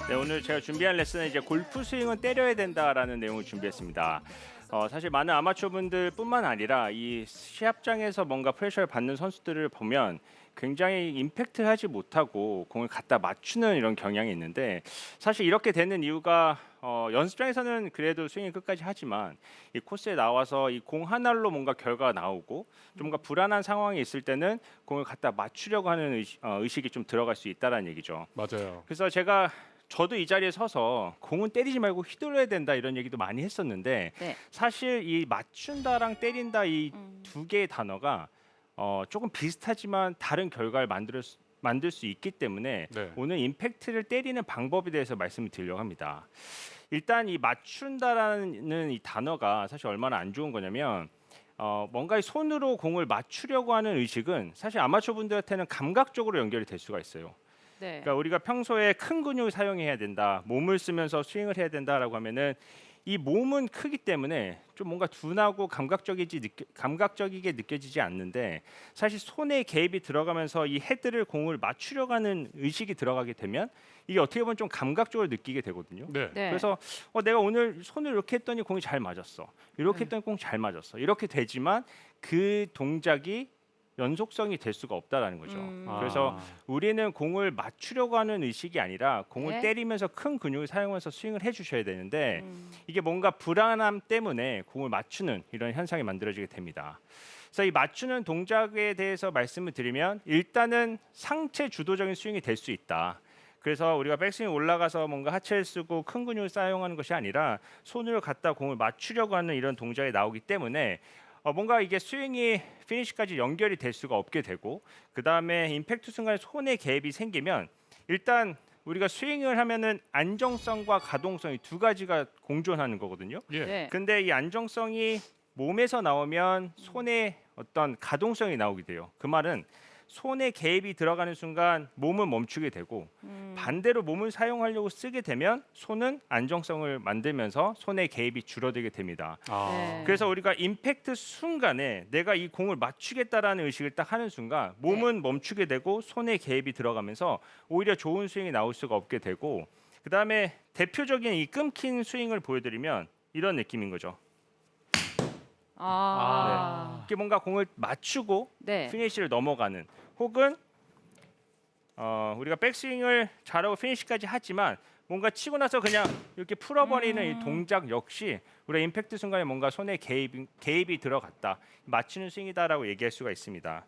네, 오늘 제가 준비한 레슨은 이제 골프 스윙은 때려야 된다라는 내용을 준비했습니다. 사실 많은 아마추어 분들뿐만 아니라 이 시합장에서 뭔가 프레셔를 받는 선수들을 보면 굉장히 임팩트하지 못하고 공을 갖다 맞추는 이런 경향이 있는데, 사실 이렇게 되는 이유가 연습장에서는 그래도 스윙을 끝까지 하지만 이 코스에 나와서 이 공 하나로 뭔가 결과가 나오고 좀 뭔가 불안한 상황이 있을 때는 공을 갖다 맞추려고 하는 의식이 좀 들어갈 수 있다라는 얘기죠. 맞아요. 그래서 저도 이 자리에 서서 공은 때리지 말고 휘둘러야 된다 이런 얘기도 많이 했었는데, 네. 사실 이 맞춘다랑 때린다 이 두 개의 단어가 조금 비슷하지만 다른 결과를 만들 수 있기 때문에 네. 오늘 임팩트를 때리는 방법에 대해서 말씀을 드리려고 합니다. 일단 이 맞춘다라는 이 단어가 사실 얼마나 안 좋은 거냐면, 뭔가 이 손으로 공을 맞추려고 하는 의식은 사실 아마추어 분들한테는 감각적으로 연결이 될 수가 있어요. 네. 그러니까 우리가 평소에 큰 근육을 사용해야 된다, 몸을 쓰면서 스윙을 해야 된다라고 하면은 이 몸은 크기 때문에 좀 뭔가 둔하고 감각적이게 느껴지지 않는데, 사실 손에 개입이 들어가면서 이 헤드를 공을 맞추려고 하는 의식이 들어가게 되면 이게 어떻게 보면 좀 감각적으로 느끼게 되거든요. 네. 네. 그래서 내가 오늘 손을 이렇게 했더니 공이 잘 맞았어, 이렇게 했더니 공이 잘 맞았어, 이렇게 되지만 그 동작이 연속성이 될 수가 없다라는 거죠. 그래서 우리는 공을 맞추려고 하는 의식이 아니라 공을 네. 때리면서 큰 근육을 사용해서 스윙을 해주셔야 되는데, 이게 뭔가 불안함 때문에 공을 맞추는 이런 현상이 만들어지게 됩니다. 그래서 이 맞추는 동작에 대해서 말씀을 드리면, 일단은 상체 주도적인 스윙이 될 수 있다. 그래서 우리가 백스윙 올라가서 뭔가 하체를 쓰고 큰 근육을 사용하는 것이 아니라 손을 갖다 공을 맞추려고 하는 이런 동작이 나오기 때문에 뭔가 이게 스윙이 피니시까지 연결이 될 수가 없게 되고, 그 다음에 임팩트 순간에 손에 개입이 생기면 일단 우리가 스윙을 하면은 안정성과 가동성이 두 가지가 공존하는 거거든요. 예. 네. 근데 이 안정성이 몸에서 나오면 손에 어떤 가동성이 나오게 돼요. 그 말은 손에 개입이 들어가는 순간 몸은 멈추게 되고, 반대로 몸을 사용하려고 쓰게 되면 손은 안정성을 만들면서 손의 개입이 줄어들게 됩니다. 네. 그래서 우리가 임팩트 순간에 내가 이 공을 맞추겠다라는 의식을 딱 하는 순간 몸은 멈추게 되고 손의 개입이 들어가면서 오히려 좋은 스윙이 나올 수가 없게 되고, 그 다음에 대표적인 이 끊긴 스윙을 보여드리면 이런 느낌인 거죠. 이게 뭔가 공을 맞추고 네. 피니시를 넘어가는, 혹은 우리가 백스윙을 잘하고 피니시까지 하지만 뭔가 치고 나서 그냥 이렇게 풀어버리는 이 동작 역시 우리가 임팩트 순간에 뭔가 손에 개입이 들어갔다, 맞추는 스윙이다라고 얘기할 수가 있습니다.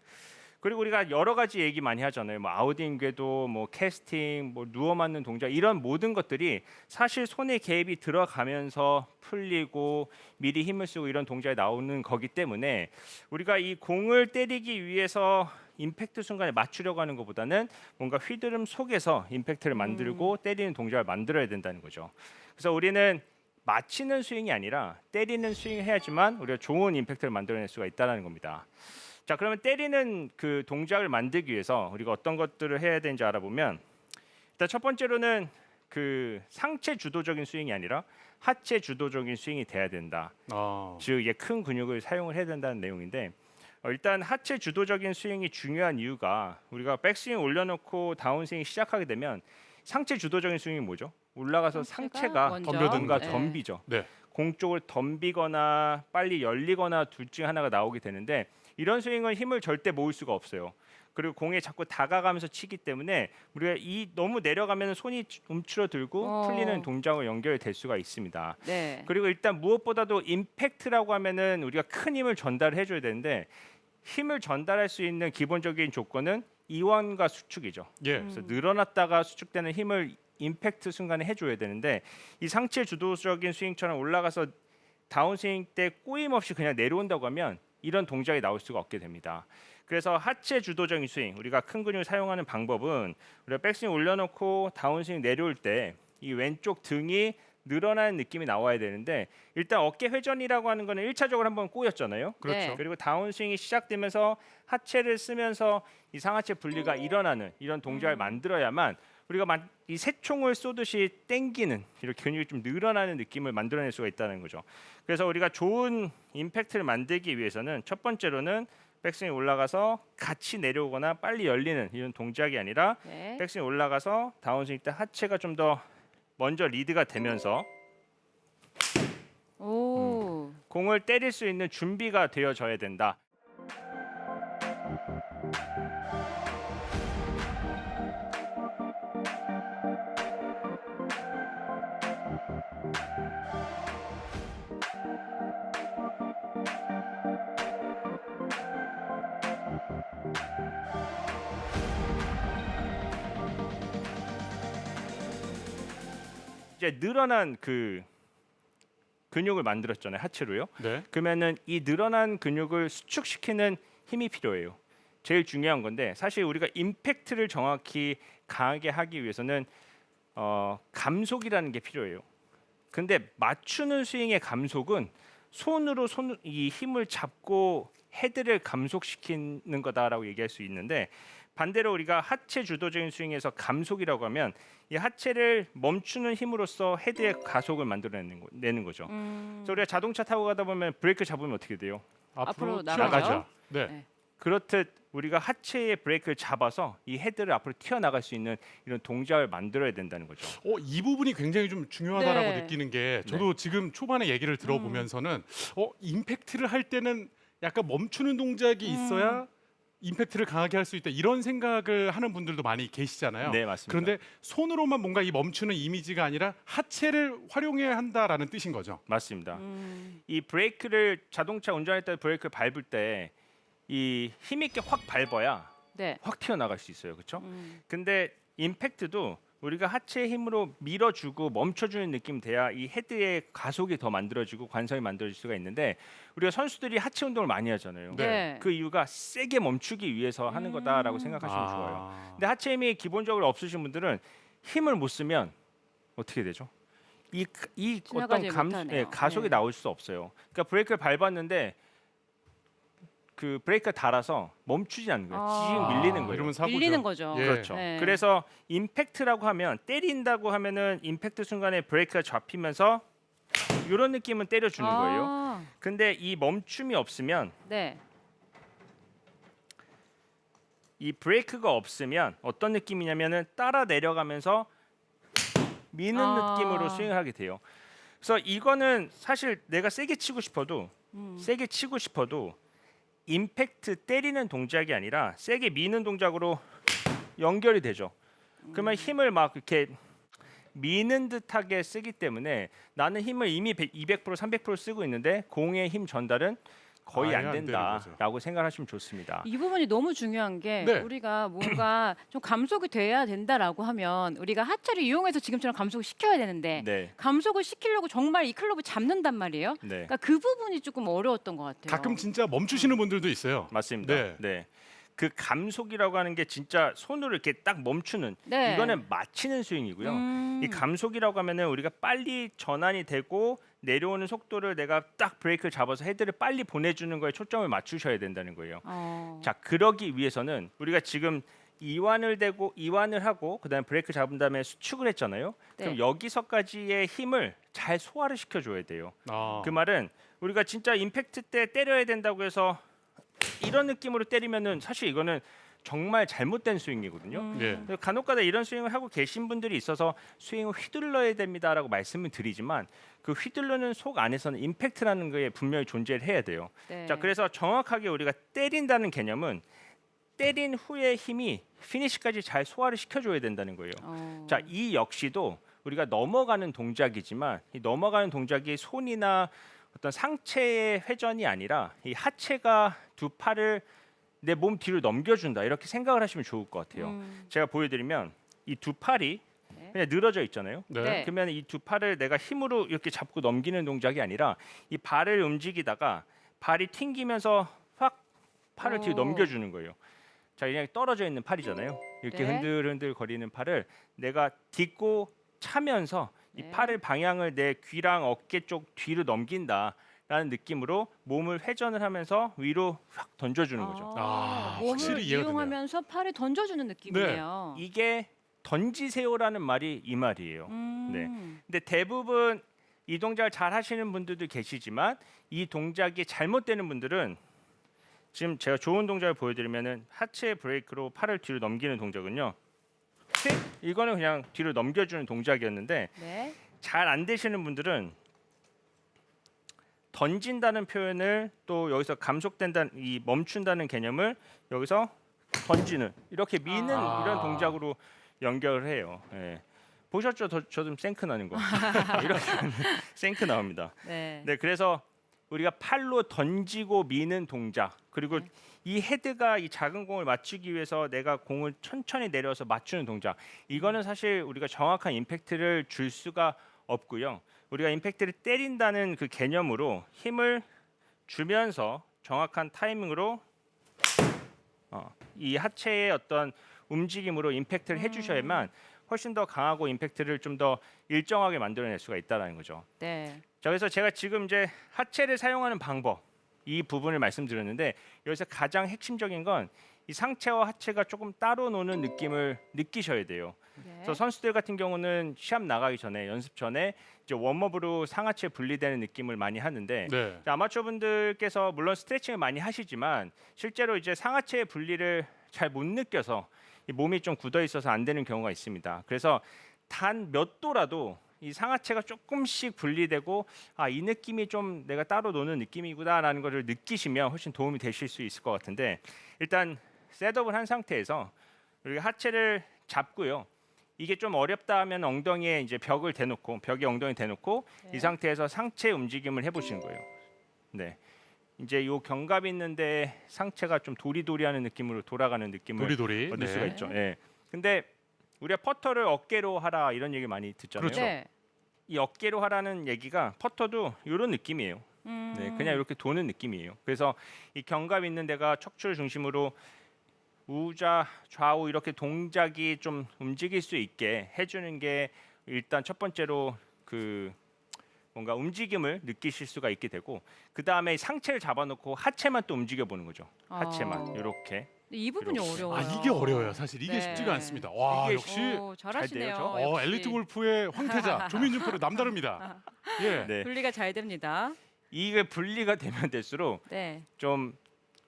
그리고 우리가 여러 가지 얘기 많이 하잖아요. 뭐 아웃인 궤도, 뭐 캐스팅, 뭐 누워 맞는 동작, 이런 모든 것들이 사실 손에 개입이 들어가면서 풀리고 미리 힘을 쓰고 이런 동작이 나오는 거기 때문에 우리가 이 공을 때리기 위해서 임팩트 순간에 맞추려고 하는 것보다는 뭔가 휘두름 속에서 임팩트를 만들고 때리는 동작을 만들어야 된다는 거죠. 그래서 우리는 맞히는 스윙이 아니라 때리는 스윙을 해야지만 우리가 좋은 임팩트를 만들어낼 수가 있다는 겁니다. 자, 그러면 때리는 그 동작을 만들기 위해서 우리가 어떤 것들을 해야 되는지 알아보면, 일단 첫 번째로는 그 상체 주도적인 스윙이 아니라 하체 주도적인 스윙이 돼야 된다. 즉 이게 큰 근육을 사용을 해야 된다는 내용인데, 일단 하체 주도적인 스윙이 중요한 이유가, 우리가 백스윙 올려놓고 다운스윙 시작하게 되면 상체 주도적인 스윙이 뭐죠? 올라가서 상체가 먼저. 뭔가 네. 덤비죠. 네. 공 쪽을 덤비거나 빨리 열리거나 둘 중 하나가 나오게 되는데, 이런 스윙은 힘을 절대 모을 수가 없어요. 그리고 공에 자꾸 다가가면서 치기 때문에 우리가 너무 내려가면 손이 움츠러들고 풀리는 동작으로 연결이 될 수가 있습니다. 네. 그리고 일단 무엇보다도 임팩트라고 하면은 우리가 큰 힘을 전달해 줘야 되는데, 힘을 전달할 수 있는 기본적인 조건은 이완과 수축이죠. 예. 그래서 늘어났다가 수축되는 힘을 임팩트 순간에 해줘야 되는데, 이 상체 주도적인 스윙처럼 올라가서 다운스윙 때 꼬임 없이 그냥 내려온다고 하면 이런 동작이 나올 수가 없게 됩니다. 그래서 하체 주도적인 스윙, 우리가 큰 근육을 사용하는 방법은, 우리가 백스윙 올려놓고 다운스윙 내려올 때 이 왼쪽 등이 늘어나는 느낌이 나와야 되는데, 일단 어깨 회전이라고 하는 거는 1차적으로 한번 꼬였잖아요. 그렇죠. 네. 그리고 다운스윙이 시작되면서 하체를 쓰면서 이 상하체 분리가 일어나는 이런 동작을 만들어야만 우리가 이 새총을 쏘듯이 땡기는 이렇게 근육이 좀 늘어나는 느낌을 만들어낼 수가 있다는 거죠. 그래서 우리가 좋은 임팩트를 만들기 위해서는 첫 번째로는 백스윙이 올라가서 같이 내려오거나 빨리 열리는 이런 동작이 아니라, 네. 백스윙이 올라가서 다운스윙 때 하체가 좀 더 먼저 리드가 되면서 오. 공을 때릴 수 있는 준비가 되어져야 된다. 이제 늘어난 그 근육을 만들었잖아요, 하체로요. 네. 그러면은 이 늘어난 근육을 수축시키는 힘이 필요해요. 제일 중요한 건데 사실 우리가 임팩트를 정확히 강하게 하기 위해서는 감속이라는 게 필요해요. 근데 맞추는 스윙의 감속은 손으로 이 힘을 잡고 헤드를 감속시키는 거다라고 얘기할 수 있는데 반대로 우리가 하체 주도적인 스윙에서 감속이라고 하면 이 하체를 멈추는 힘으로써 헤드의 가속을 만들어내는 거죠. 그래서 우리가 자동차 타고 가다 보면 브레이크 잡으면 어떻게 돼요? 앞으로 튀어나가죠. 나가죠. 네. 네. 그렇듯 우리가 하체의 브레이크를 잡아서 이 헤드를 앞으로 튀어나갈 수 있는 이런 동작을 만들어야 된다는 거죠. 이 부분이 굉장히 좀 중요하다라고 네. 느끼는 게 저도 지금 초반에 얘기를 들어보면서는 임팩트를 할 때는 약간 멈추는 동작이 있어야 임팩트를 강하게 할 수 있다 이런 생각을 하는 분들도 많이 계시잖아요. 네, 맞습니다. 그런데 손으로만 뭔가 이 멈추는 이미지가 아니라 하체를 활용해야 한다라는 뜻인 거죠. 맞습니다. 이 브레이크를 자동차 운전할 때 브레이크를 밟을 때 이 힘 있게 확 밟아야 네. 확 튀어나갈 수 있어요. 그렇죠? 근데 임팩트도 우리가 하체의 힘으로 밀어주고 멈춰주는 느낌 돼야 이 헤드의 가속이 더 만들어지고 관성이 만들어질 수가 있는데 우리가 선수들이 하체 운동을 많이 하잖아요. 네. 그 이유가 세게 멈추기 위해서 하는 거다라고 생각하시면 좋아요. 근데 하체 힘이 기본적으로 없으신 분들은 힘을 못 쓰면 어떻게 되죠? 이 어떤 지나가지 못하네요. 가속이 네. 나올 수 없어요. 그러니까 브레이크를 밟았는데 그 브레이크가 닳아서 멈추지 않는 거예요. 쭉 밀리는 거예요. 이러면 사고죠. 밀리는 거죠. 예. 그렇죠. 네. 그래서 임팩트라고 하면 때린다고 하면은 임팩트 순간에 브레이크가 잡히면서 이런 느낌은 때려주는 거예요. 근데 이 멈춤이 없으면 네. 이 브레이크가 없으면 어떤 느낌이냐면은 따라 내려가면서 미는 느낌으로 스윙을 하게 돼요. 그래서 이거는 사실 내가 세게 치고 싶어도 임팩트 때리는 동작이 아니라 세게 미는 동작으로 연결이 되죠. 그러면 힘을 막 이렇게 미는 듯하게 쓰기 때문에 나는 힘을 이미 200% 300% 쓰고 있는데 공의 힘 전달은 거의 아예 안 안 되는 된다라고 생각하시면 좋습니다. 이 부분이 너무 중요한 게 네. 우리가 뭔가 좀 감속이 돼야 된다라고 하면 우리가 하체를 이용해서 지금처럼 감속을 시켜야 되는데 네, 감속을 시키려고 정말 이 클럽을 잡는단 말이에요. 네, 그러니까 그 부분이 조금 어려웠던 것 같아요. 가끔 진짜 멈추시는 분들도 있어요. 맞습니다. 네. 네. 그 감속이라고 하는 게 진짜 손으로 이렇게 딱 멈추는 네. 이거는 맞히는 스윙이고요. 이 감속이라고 하면은 우리가 빨리 전환이 되고 내려오는 속도를 내가 딱 브레이크를 잡아서 헤드를 빨리 보내주는 거에 초점을 맞추셔야 된다는 거예요. 자, 그러기 위해서는 우리가 지금 이완을 하고 그다음에 브레이크 잡은 다음에 수축을 했잖아요. 그럼 네. 여기서까지의 힘을 잘 소화를 시켜줘야 돼요. 아. 그 말은 우리가 진짜 임팩트 때 때려야 된다고 해서 이런 느낌으로 때리면은 사실 이거는 정말 잘못된 스윙이거든요. 예. 그래서 간혹가다 이런 스윙을 하고 계신 분들이 있어서 스윙을 휘둘러야 됩니다라고 말씀을 드리지만 그 휘둘르는 속 안에서는 임팩트라는 게 분명히 존재를 해야 돼요. 네. 자, 그래서 정확하게 우리가 때린다는 개념은 때린 후의 힘이 피니시까지 잘 소화를 시켜줘야 된다는 거예요. 자, 이 역시도 우리가 넘어가는 동작이지만 이 넘어가는 동작이 손이나 어떤 상체의 회전이 아니라 이 하체가 두 팔을 내 몸 뒤로 넘겨준다 이렇게 생각을 하시면 좋을 것 같아요. 제가 보여드리면 이 두 팔이 네. 그냥 늘어져 있잖아요. 네. 네. 그러면 이 두 팔을 내가 힘으로 이렇게 잡고 넘기는 동작이 아니라 이 발을 움직이다가 발이 튕기면서 확 팔을 뒤로 오. 넘겨주는 거예요. 자, 그냥 떨어져 있는 팔이잖아요. 이렇게 네. 흔들흔들 거리는 팔을 내가 딛고 차면서 이 네. 팔을 방향을 내 귀랑 어깨 쪽 뒤로 넘긴다라는 느낌으로 몸을 회전을 하면서 위로 확 던져주는 거죠. 몸을 확실히 이해가 되네요. 이용하면서 팔을 던져주는 느낌이네요. 이게 던지세요라는 말이 이 말이에요. 네. 근데 대부분 이 동작을 잘 하시는 분들도 계시지만 이 동작이 잘못되는 분들은 지금 제가 좋은 동작을 보여드리면은 하체 브레이크로 팔을 뒤로 넘기는 동작은요. 스틱 이거는 그냥 뒤로 넘겨주는 동작이었는데 네. 잘 안 되시는 분들은 던진다는 표현을 또 여기서 감속된다는 이 멈춘다는 개념을 여기서 던지는 이렇게 미는 아. 이런 동작으로 연결을 해요. 예. 보셨죠? 저 좀 생크 나는 거 이렇게 하면 생크 나옵니다. 네. 네, 그래서 우리가 팔로 던지고 미는 동작 그리고 이 헤드가 이 작은 공을 맞추기 위해서 내가 공을 천천히 내려서 맞추는 동작 이거는 사실 우리가 정확한 임팩트를 줄 수가 없고요. 우리가 임팩트를 때린다는 그 개념으로 힘을 주면서 정확한 타이밍으로 이 하체의 어떤 움직임으로 임팩트를 해주셔야만 훨씬 더 강하고 임팩트를 좀 더 일정하게 만들어낼 수가 있다는 거죠. 네. 자, 그래서 제가 지금 이제 하체를 사용하는 방법 이 부분을 말씀드렸는데 여기서 가장 핵심적인 건 이 상체와 하체가 조금 따로 노는 느낌을 느끼셔야 돼요. 네. 그래서 선수들 같은 경우는 시합 나가기 전에 연습 전에 이제 웜업으로 상하체 분리되는 느낌을 많이 하는데 네. 아마추어 분들께서 물론 스트레칭을 많이 하시지만 실제로 이제 상하체 분리를 잘 못 느껴서 이 몸이 좀 굳어 있어서 안 되는 경우가 있습니다. 그래서 단 몇 도라도 이 상하체가 조금씩 분리되고 이 느낌이 좀 내가 따로 노는 느낌이구나라는 것을 느끼시면 훨씬 도움이 되실 수 있을 것 같은데 일단 셋업을 한 상태에서 우리가 하체를 잡고요. 이게 좀 어렵다 하면 엉덩이에 이제 벽에 엉덩이 대놓고 네. 이 상태에서 상체 움직임을 해보시는 거예요. 네, 이제 요 견갑 있는데 상체가 좀 도리도리하는 느낌으로 돌아가는 느낌을 도리도리. 얻을 네. 수가 있죠. 예. 근데 우리가 퍼터를 어깨로 하라 이런 얘기 많이 듣잖아요. 그렇죠. 네. 이 어깨로 하라는 얘기가 퍼터도 이런 느낌이에요. 네, 그냥 이렇게 도는 느낌이에요. 그래서 이 견갑 있는 데가 척추를 중심으로 우좌 좌우 이렇게 동작이 좀 움직일 수 있게 해주는 게 일단 첫 번째로 그 뭔가 움직임을 느끼실 수가 있게 되고 그 다음에 상체를 잡아놓고 하체만 또 움직여 보는 거죠. 하체만 이렇게. 이 부분이 이렇게. 어려워요. 이게 어려워요. 사실 이게 네. 쉽지가 않습니다. 와, 이게 역시 잘하시네요. 잘 돼요, 역시. 엘리트 골프의 황태자 조민준 프로 남다릅니다. 예. 네, 분리가 잘 됩니다. 이게 분리가 되면 될수록 네. 좀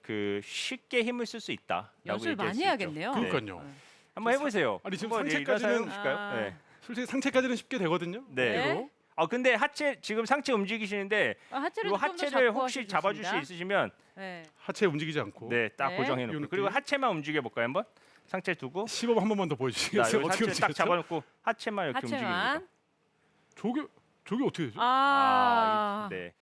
그 쉽게 힘을 쓸 수 있다라고 연습을 얘기할 많이 수 해야겠네요. 있죠. 네. 그러니까요. 한번 해보세요. 아니, 지금 한번 상체까지는- 해보실까요? 아. 네. 솔직히 상체까지는 쉽게 되거든요. 네. 네. 근데 하체 지금 상체 움직이시는데 하체를 이 좀더 하체를 잡고 혹시 하셔도 잡아줄 수 좋습니다. 있으시면 네. 하체 움직이지 않고. 네, 딱 네. 고정해 이 놓고 느낌. 그리고 하체만 움직여 볼까요 한번? 상체 두고 시범 한 번만 더 자, 보여주시겠어요? 여기 어떻게 하체 딱 움직였죠? 잡아놓고 하체만 이렇게 하체만. 움직입니다. 저게 어떻게 되죠? 아. 네.